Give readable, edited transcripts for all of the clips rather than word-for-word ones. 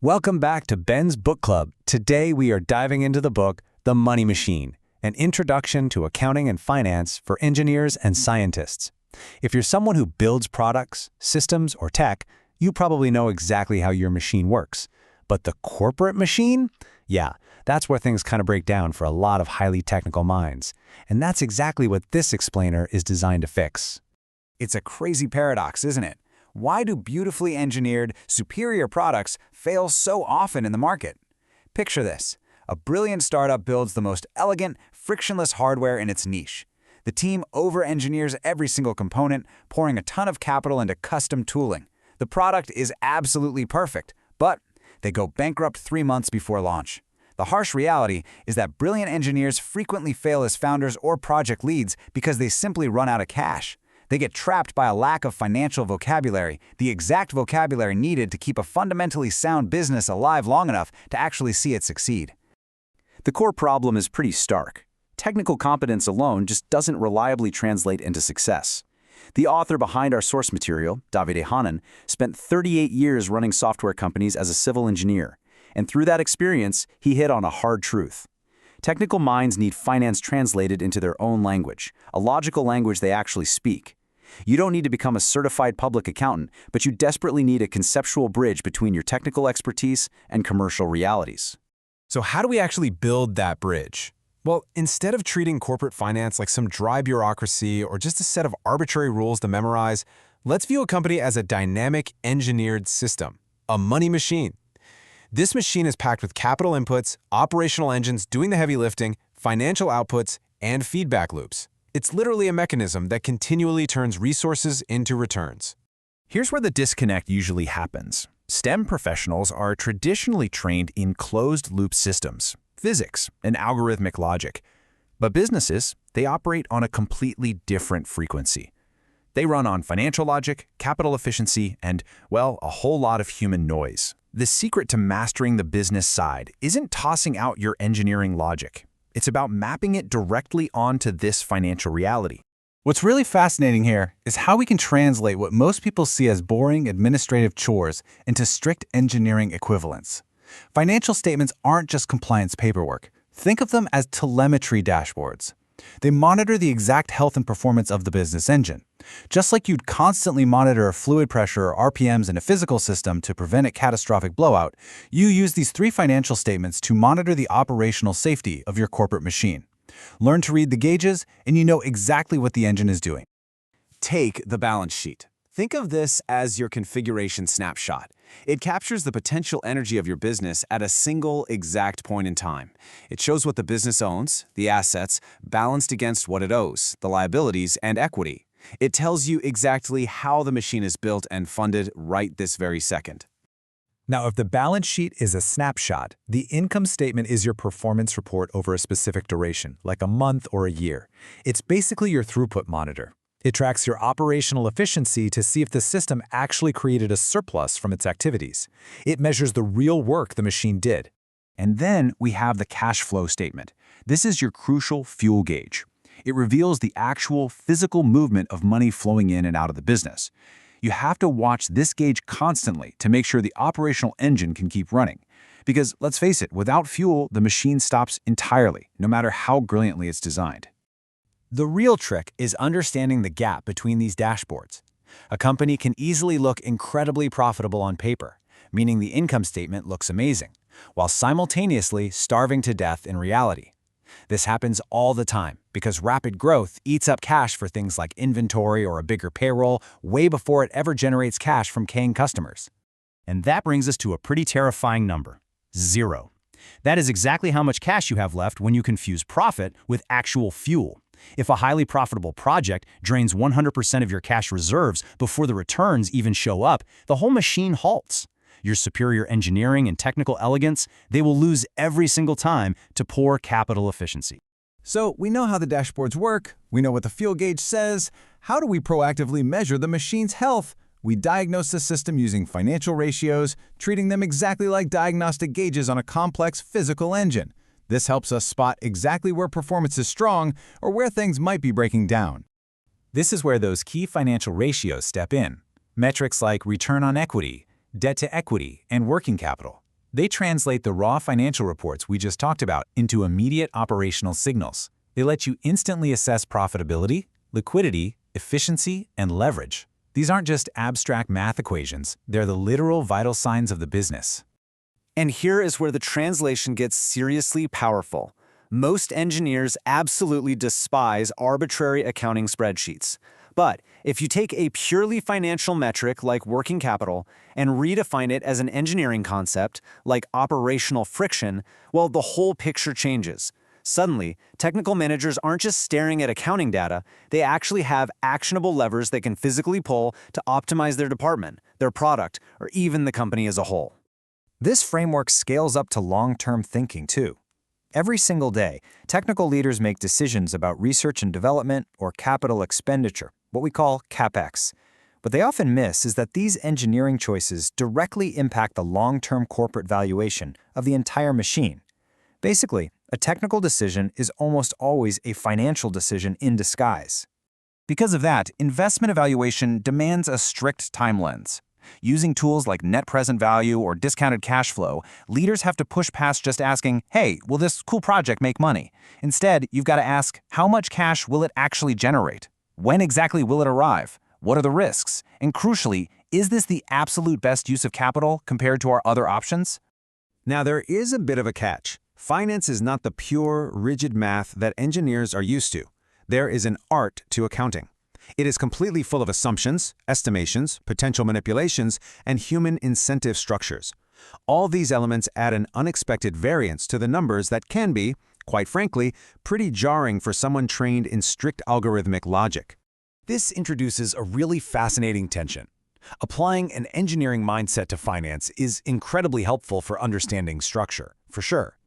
Welcome back to Ben's Book Club. Today we are diving into the book, The Money Machine, an introduction to accounting and finance for engineers and scientists. If you're someone who builds products, systems, or tech, you probably know exactly how your machine works. But the corporate machine? Yeah, that's where things kind of break down for a lot of highly technical minds. And that's exactly what this explainer is designed to fix. It's a crazy paradox, isn't it? Why do beautifully engineered, superior products fail so often in the market? Picture this. A brilliant startup builds the most elegant, frictionless hardware in its niche. The team over-engineers every single component, pouring a ton of capital into custom tooling. The product is absolutely perfect, but they go bankrupt 3 months before launch. The harsh reality is that brilliant engineers frequently fail as founders or project leads because they simply run out of cash. They get trapped by a lack of financial vocabulary, the exact vocabulary needed to keep a fundamentally sound business alive long enough to actually see it succeed. The core problem is pretty stark. Technical competence alone just doesn't reliably translate into success. The author behind our source material, Davide Hanan, spent 38 years running software companies as a civil engineer, and through that experience, he hit on a hard truth. Technical minds need finance translated into their own language, a logical language they actually speak. You don't need to become a certified public accountant, but you desperately need a conceptual bridge between your technical expertise and commercial realities. So how do we actually build that bridge? Well, instead of treating corporate finance like some dry bureaucracy or just a set of arbitrary rules to memorize, let's view a company as a dynamic, engineered system, a money machine. This machine is packed with capital inputs, operational engines doing the heavy lifting, financial outputs, and feedback loops. It's literally a mechanism that continually turns resources into returns. Here's where the disconnect usually happens. STEM professionals are traditionally trained in closed-loop systems, physics, and algorithmic logic. But businesses, they operate on a completely different frequency. They run on financial logic, capital efficiency, and, well, a whole lot of human noise. The secret to mastering the business side isn't tossing out your engineering logic. It's about mapping it directly onto this financial reality. What's really fascinating here is how we can translate what most people see as boring administrative chores into strict engineering equivalents. Financial statements aren't just compliance paperwork. Think of them as telemetry dashboards. They monitor the exact health and performance of the business engine. Just like you'd constantly monitor fluid pressure or RPMs in a physical system to prevent a catastrophic blowout, you use these 3 financial statements to monitor the operational safety of your corporate machine. Learn to read the gauges, and you know exactly what the engine is doing. Take the balance sheet. Think of this as your configuration snapshot. It captures the potential energy of your business at a single exact point in time. It shows what the business owns, the assets, balanced against what it owes, the liabilities, and equity. It tells you exactly how the machine is built and funded right this very second. Now, if the balance sheet is a snapshot, the income statement is your performance report over a specific duration, like a month or a year. It's basically your throughput monitor. It tracks your operational efficiency to see if the system actually created a surplus from its activities. It measures the real work the machine did. And then we have the cash flow statement. This is your crucial fuel gauge. It reveals the actual physical movement of money flowing in and out of the business. You have to watch this gauge constantly to make sure the operational engine can keep running. Because let's face it, without fuel, the machine stops entirely, no matter how brilliantly it's designed. The real trick is understanding the gap between these dashboards. A company can easily look incredibly profitable on paper, meaning the income statement looks amazing, while simultaneously starving to death in reality. This happens all the time because rapid growth eats up cash for things like inventory or a bigger payroll way before it ever generates cash from paying customers. And that brings us to a pretty terrifying number: 0. That is exactly how much cash you have left when you confuse profit with actual fuel. If a highly profitable project drains 100% of your cash reserves before the returns even show up, the whole machine halts. Your superior engineering and technical elegance, they will lose every single time to poor capital efficiency. So we know how the dashboards work, we know what the fuel gauge says. How do we proactively measure the machine's health? We diagnose the system using financial ratios, treating them exactly like diagnostic gauges on a complex physical engine. This helps us spot exactly where performance is strong or where things might be breaking down. This is where those key financial ratios step in. Metrics like return on equity, debt to equity, and working capital. They translate the raw financial reports we just talked about into immediate operational signals. They let you instantly assess profitability, liquidity, efficiency, and leverage. These aren't just abstract math equations, they're the literal vital signs of the business. And here is where the translation gets seriously powerful. Most engineers absolutely despise arbitrary accounting spreadsheets. But if you take a purely financial metric like working capital and redefine it as an engineering concept like operational friction, well, the whole picture changes. Suddenly, technical managers aren't just staring at accounting data, they actually have actionable levers they can physically pull to optimize their department, their product, or even the company as a whole. This framework scales up to long-term thinking, too. Every single day, technical leaders make decisions about research and development or capital expenditure, what we call CapEx. What they often miss is that these engineering choices directly impact the long-term corporate valuation of the entire machine. Basically, a technical decision is almost always a financial decision in disguise. Because of that, investment evaluation demands a strict time lens. Using tools like net present value or discounted cash flow, leaders have to push past just asking, hey, will this cool project make money? Instead, you've got to ask, how much cash will it actually generate? When exactly will it arrive? What are the risks? And crucially, is this the absolute best use of capital compared to our other options? Now, there is a bit of a catch. Finance is not the pure, rigid math that engineers are used to. There is an art to accounting. It is completely full of assumptions, estimations, potential manipulations, and human incentive structures. All these elements add an unexpected variance to the numbers that can be, quite frankly, pretty jarring for someone trained in strict algorithmic logic. This introduces a really fascinating tension. Applying an engineering mindset to finance is incredibly helpful for understanding structure, for sure.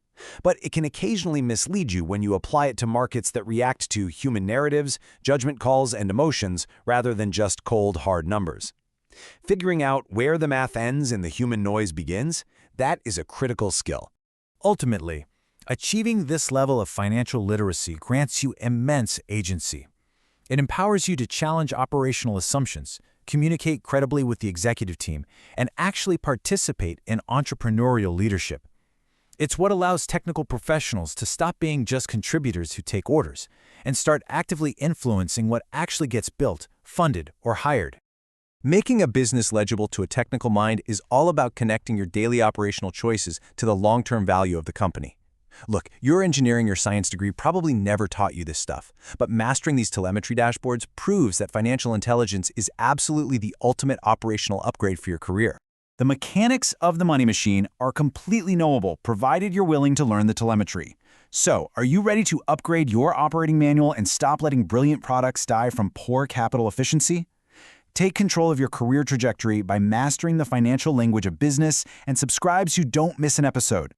But it can occasionally mislead you when you apply it to markets that react to human narratives, judgment calls, and emotions rather than just cold, hard numbers. Figuring out where the math ends and the human noise begins, that is a critical skill. Ultimately, achieving this level of financial literacy grants you immense agency. It empowers you to challenge operational assumptions, communicate credibly with the executive team, and actually participate in entrepreneurial leadership. It's what allows technical professionals to stop being just contributors who take orders and start actively influencing what actually gets built, funded, or hired. Making a business legible to a technical mind is all about connecting your daily operational choices to the long-term value of the company. Look, your engineering or science degree probably never taught you this stuff, but mastering these telemetry dashboards proves that financial intelligence is absolutely the ultimate operational upgrade for your career. The mechanics of the money machine are completely knowable, provided you're willing to learn the telemetry. So, are you ready to upgrade your operating manual and stop letting brilliant products die from poor capital efficiency? Take control of your career trajectory by mastering the financial language of business and subscribe so you don't miss an episode.